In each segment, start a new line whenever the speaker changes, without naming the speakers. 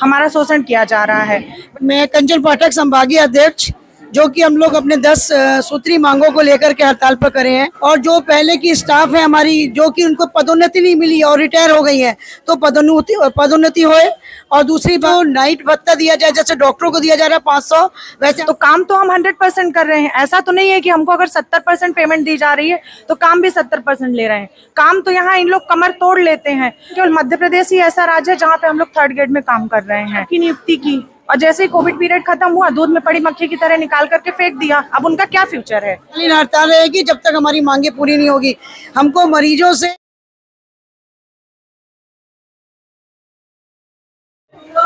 हमारा शोषण किया जा रहा है।
मैं कंचन पाठक संभागीय अध्यक्ष, जो कि हम लोग अपने 10 सूत्री मांगों को लेकर के हड़ताल पर करे हैं। और जो पहले की स्टाफ है हमारी, जो कि उनको पदोन्नति नहीं मिली और रिटायर हो गई है, तो पदोन्नति होए। और दूसरी बात, नाइट भत्ता दिया जाए, जैसे डॉक्टरों को दिया जा रहा है 500, वैसे
तो काम तो हम 100% कर रहे हैं। ऐसा तो नहीं है कि हमको अगर 70% पेमेंट दी जा रही है तो काम भी 70% ले रहे हैं। काम तो यहाँ इन लोग कमर तोड़ लेते हैं। केवल मध्य प्रदेश ही ऐसा राज्य है जहाँ पे हम लोग थर्ड ग्रेड में काम कर रहे हैं की नियुक्ति की, और जैसे ही कोविड पीरियड खत्म हुआ, दूध में पड़ी मक्खी की तरह निकाल करके फेंक दिया। अब उनका क्या फ्यूचर है?
हड़ताल रहेगी जब तक हमारी मांगे पूरी नहीं होगी। हमको मरीजों से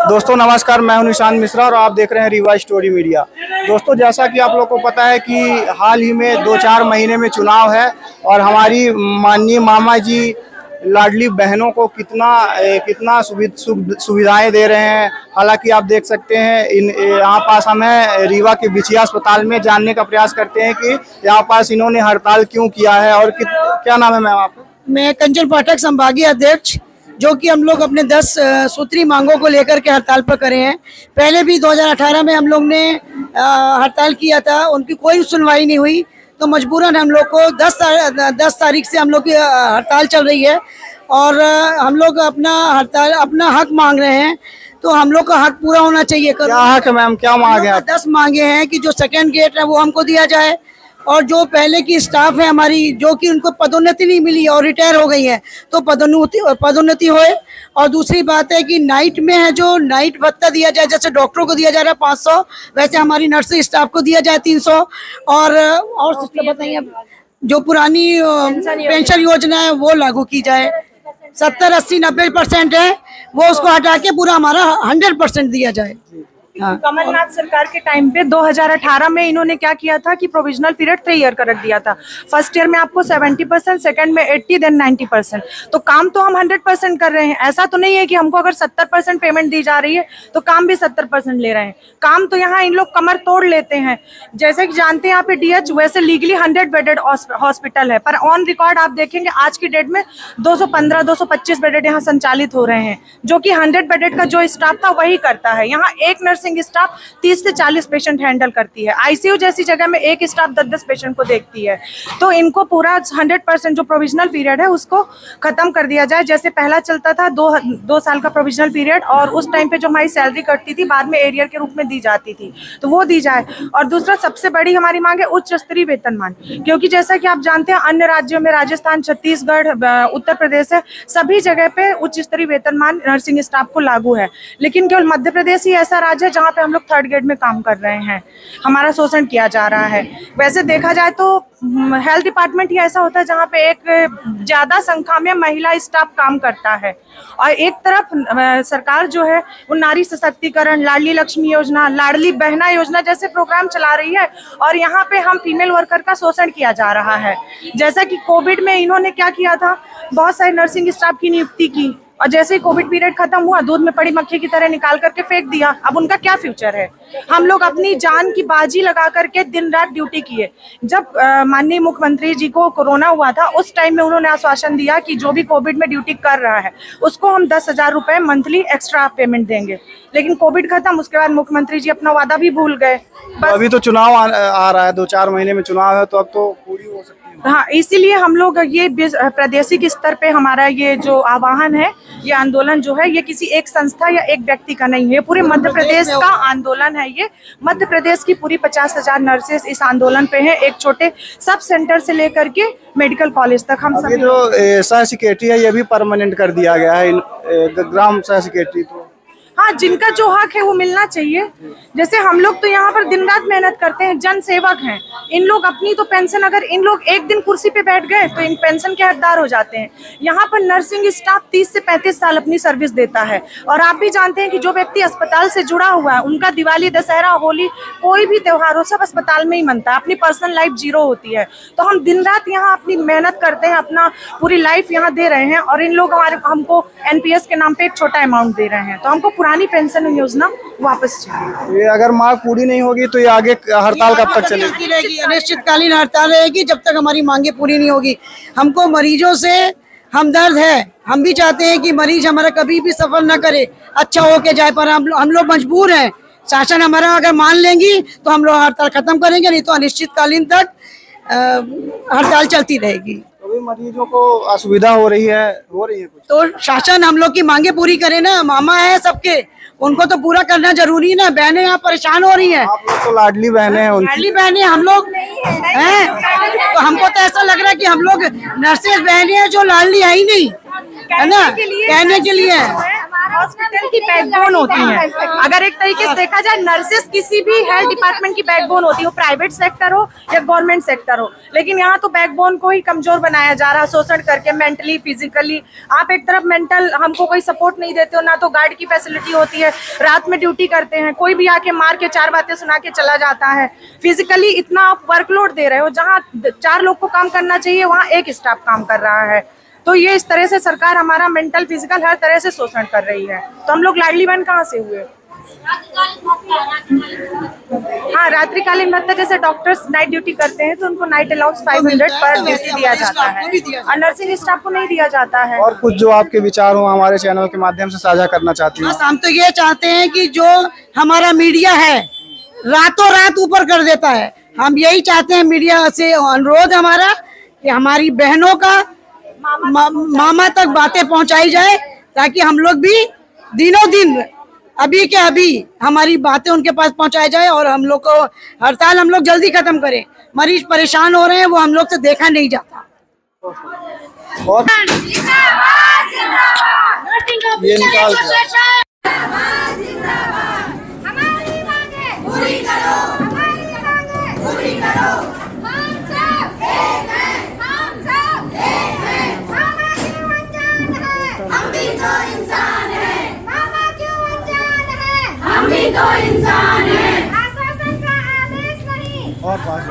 दोस्तों नमस्कार, मैं हूं निशांत मिश्रा और आप देख रहे हैं रीवा स्टोरी मीडिया। दोस्तों, जैसा कि आप लोगों को पता है कि हाल ही में 2-4 महीने में चुनाव है और हमारी माननीय मामा जी लाडली बहनों को कितना सुविधाएं दे रहे हैं। हालांकि आप देख सकते हैं यहाँ पास हम हैं रीवा के बिछिया अस्पताल में, जानने का प्रयास करते हैं कि यहाँ पास इन्होंने हड़ताल क्यों किया है। और क्या नाम है मैम आपका?
मैं कंचन पाठक संभागीय अध्यक्ष, जो कि हम लोग अपने 10 सूत्री मांगों को लेकर के हड़ताल पर करे हैं। पहले भी 2018 में हम लोग ने हड़ताल किया था, उनकी कोई सुनवाई नहीं हुई, तो मजबूरन हम लोग को 10 तारीख से हम लोग की हड़ताल चल रही है। और हम लोग अपना हक मांग रहे हैं, तो हम लोग का हक पूरा होना चाहिए।
क्या हक है मैम, क्या मांगे आप?
10 मांगे हैं कि जो सेकंड गेट है वो हमको दिया जाए, और जो पहले की स्टाफ है हमारी, जो कि उनको पदोन्नति नहीं मिली और रिटायर हो गई है, तो पदोन्नति होए। और दूसरी बात है कि नाइट में है, जो नाइट भत्ता दिया जाए, जैसे डॉक्टरों को दिया जा रहा है 500, वैसे हमारी नर्सिंग स्टाफ को दिया जाए 300। और बताइए, जो पुरानी पेंशन योजना है वो लागू की जाए। 70, 80, 90% है, वो उसको हटा के पूरा हमारा 100% दिया जाए।
कमलनाथ सरकार के टाइम पे 2018 में इन्होंने क्या किया था कि प्रोविजनल पीरियड 3 ईयर का रख दिया था। फर्स्ट ईयर में आपको 70%, सेकंड में 80, देन 90%। तो काम तो हम 100% कर रहे हैं। ऐसा तो नहीं है कि हमको अगर 70% पेमेंट दी जा रही है तो काम भी 70% ले रहे हैं। काम तो यहाँ इन लोग कमर तोड़ लेते हैं। जैसे कि जानते हैं यहाँ पे DH वैसे लीगली 100 बेडेड हॉस्पिटल है, पर ऑन रिकॉर्ड आप देखेंगे आज की डेट में 215, 225 बेडेड यहाँ संचालित हो रहे हैं, जो कि 100 बेडेड का जो स्टाफ था वही करता है। यहाँ एक नर्सिंग स्टाफ 30 से 40 पेशेंट हैंडल करती है। ICU जैसी जगह में एक स्टाफ 10-10 पेशेंट को देखती है। तो इनको पूरा 100% जो प्रोविजनल पीरियड है उसको खत्म कर दिया जाए। जैसे पहला चलता था 2 साल का प्रोविजनल पीरियड, और उस टाइम पे जो हमारी सैलरी कटती थी बाद में एरियर के रूप में दी जाती थी, तो वो दी जाए। और दूसरा सबसे बड़ी हमारी मांग है उच्च स्तरीय वेतनमान, क्योंकि जैसा कि आप जानते हैं अन्य राज्यों में, राजस्थान, छत्तीसगढ़, उत्तर प्रदेश है, सभी जगह पे उच्च स्तरीय वेतनमान नर्सिंग स्टाफ को लागू है। लेकिन केवल मध्य प्रदेश ही ऐसा राज्य है जहाँ पे हम लोग थर्ड ग्रेड में काम कर रहे हैं। हमारा शोषण किया जा रहा है। वैसे देखा जाए तो हेल्थ डिपार्टमेंट ही ऐसा होता है जहाँ पे एक ज्यादा संख्या में महिला स्टाफ काम करता है, और एक तरफ सरकार जो है वो नारी सशक्तिकरण, लाडली लक्ष्मी योजना, लाडली बहना योजना जैसे प्रोग्राम चला रही है, और यहाँ पे हम फीमेल वर्कर का शोषण किया जा रहा है। जैसा कि कोविड में इन्होंने क्या किया था, बहुत सारे नर्सिंग स्टाफ की नियुक्ति की, और जैसे ही कोविड पीरियड खत्म हुआ, दूध में पड़ी मक्खी की तरह निकाल करके फेंक दिया। अब उनका क्या फ्यूचर है? हम लोग अपनी जान की बाजी लगा करके दिन रात ड्यूटी किए। जब माननीय मुख्यमंत्री जी को कोरोना हुआ था, उस टाइम में उन्होंने आश्वासन दिया कि जो भी कोविड में ड्यूटी कर रहा है उसको हम 10,000 रुपए मंथली एक्स्ट्रा पेमेंट देंगे। लेकिन कोविड खत्म, उसके बाद मुख्यमंत्री जी अपना वादा भी भूल गए।
अभी तो चुनाव आ रहा है, 2-4 महीने में चुनाव है, तो अब तो पूरी हो सकती है।
हाँ, इसीलिए हम लोग ये प्रादेशिक स्तर पे हमारा ये जो आह्वान है, ये आंदोलन जो है, ये किसी एक संस्था या एक व्यक्ति का नहीं है, पूरे मध्य प्रदेश का आंदोलन है। ये मध्य प्रदेश की पूरी 50,000 नर्सेस इस आंदोलन पे हैं, एक छोटे सब सेंटर से लेकर के मेडिकल कॉलेज तक। हम सभी
जो सह सेक्रेटरी है ये भी परमानेंट कर दिया गया है, ग्राम सह सेक्रेटरी। तो
हाँ, जिनका जो हक है वो मिलना चाहिए। जैसे हम लोग तो यहाँ पर दिन रात मेहनत करते हैं, जन सेवक हैं। इन लोग अपनी तो पेंशन, अगर इन लोग एक दिन कुर्सी पे बैठ गए तो इन पेंशन के हकदार हो जाते हैं। यहाँ पर नर्सिंग स्टाफ 30 से 35 साल अपनी सर्विस देता है, और आप भी जानते हैं कि जो व्यक्ति अस्पताल से जुड़ा हुआ है, उनका दिवाली, दशहरा, होली, कोई भी त्योहार हो, सब अस्पताल में ही मनता है। अपनी पर्सनल लाइफ जीरो होती है। तो हम दिन रात यहाँ अपनी मेहनत करते हैं, अपना पूरी लाइफ यहाँ दे रहे हैं, और इन लोग हमको NPS के नाम पे एक छोटा अमाउंट दे रहे हैं। तो हमको पुरानी पेंशन योजना वापस चाहिए।
ये अगर मांग पूरी नहीं होगी तो ये आगे हड़ताल कब तक चलेगी?
अनिश्चितकालीन हड़ताल रहेगी जब तक हमारी मांगे पूरी नहीं होगी। हमको मरीजों से हमदर्द है, हम भी चाहते हैं कि मरीज हमारा कभी भी सफर न करे, अच्छा होके जाए, पर हम लोग मजबूर हैं। शासन हमारा अगर मान लेंगी तो हम लोग हड़ताल खत्म करेंगे, नहीं तो अनिश्चितकालीन तक हड़ताल चलती रहेगी।
तो भी मरीजों को असुविधा हो रही है कुछ।
तो शासन हम लोग की मांगे पूरी करे ना, मामा है सबके, उनको तो पूरा करना जरूरी ना। बहनें यहाँ परेशान हो रही हैं।
आप लोग तो लाडली बहनें हैं उनकी।
लाडली बहनें हम लोग हैं, तो हमको तो ऐसा लग रहा है कि हम लोग नर्सेज बहनें हैं जो लाडली है ही नहीं, है ना, कहने के लिए
हॉस्पिटल की बैकबोन होती है। अगर एक तरीके से देखा जाए, नर्सेस किसी भी हेल्थ डिपार्टमेंट की बैकबोन होती है, वो प्राइवेट सेक्टर हो या गवर्नमेंट सेक्टर हो। लेकिन यहाँ तो बैकबोन को ही कमजोर बनाया जा रहा है, शोषण करके, मेंटली, फिजिकली। आप एक तरफ मेंटल हमको कोई सपोर्ट नहीं देते हो, ना तो गार्ड की फैसिलिटी होती है, रात में ड्यूटी करते हैं, कोई भी आके मार के 4 बातें सुना के चला जाता है। फिजिकली इतना आप वर्कलोड दे रहे हो, जहाँ 4 लोग को काम करना चाहिए वहाँ 1 स्टाफ काम कर रहा है। तो ये इस तरह से सरकार हमारा मेंटल, फिजिकल हर तरह से शोषण कर रही है। तो हम लोग लाडली बहन कहाँ से हुए? हाँ, रात्रिकालीन भत्ता, जैसे डॉक्टर्स नाइट ड्यूटी करते हैं तो उनको नाइट अलाउंस 500 पर ड्यूटी दिया जाता है, और नर्सिंग स्टाफ को नहीं दिया जाता है।
और कुछ जो आपके विचार हो हमारे चैनल के माध्यम से साझा करना चाहती हूँ।
बस हम तो ये चाहते हैं कि जो हमारा मीडिया है रातों रात ऊपर कर देता है, हम यही चाहते हैं। मीडिया से अनुरोध हमारा कि हमारी बहनों का मामा तक बातें पहुंचाई जाए, ताकि हम लोग भी दिनों दिन अभी के अभी हमारी बातें उनके पास पहुंचाई जाए, और हम लोग को हड़ताल हम लोग जल्दी खत्म करें। मरीज परेशान हो रहे हैं, वो हम लोग से देखा नहीं जाता।
और ये निकाल
तो इंसान है, आश्वासन का आदेश नहीं,
और पास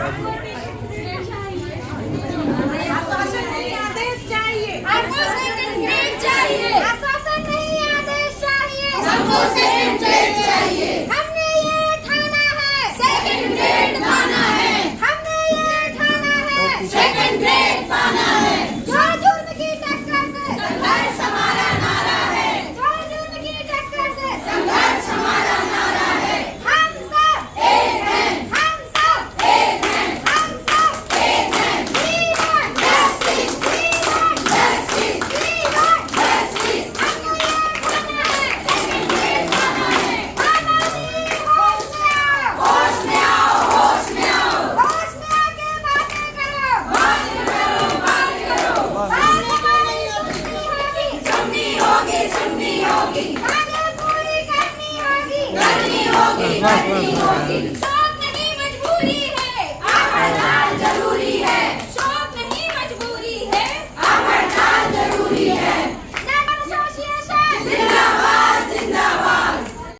आश्वासन नहीं आदेश चाहिए, आश्वासन ग्रेड चाहिए, आश्वासन नहीं आदेश चाहिए, सबको सेकंड ग्रेड चाहिए। हमने ये ठाना है, सेकंड ग्रेड पाना है, हमने ये ठाना है, सेकंड ग्रेड पाना है। जो जुल्म की टक्कर से संघर्ष हमारा नारा है, जो जुल्म की टक्कर से संघर्ष हमारा नारा है। हम सब एक हैं, हम सब एक हैं, हम सब एक हैं। We want justice, we want justice, we want justice। हमको ये ठाना है, सेकंड ग्रेड पाना है। हमारी होश में आओ, होश में आओ, होश में आओ, होश में आके बातें करो, बातें करो, बातें करो। सारी बातें सुननी होगी, सुननी होगी, मांगे पूरी करनी होगी, करनी होगी, करनी होगी। शौक नहीं मजबूरी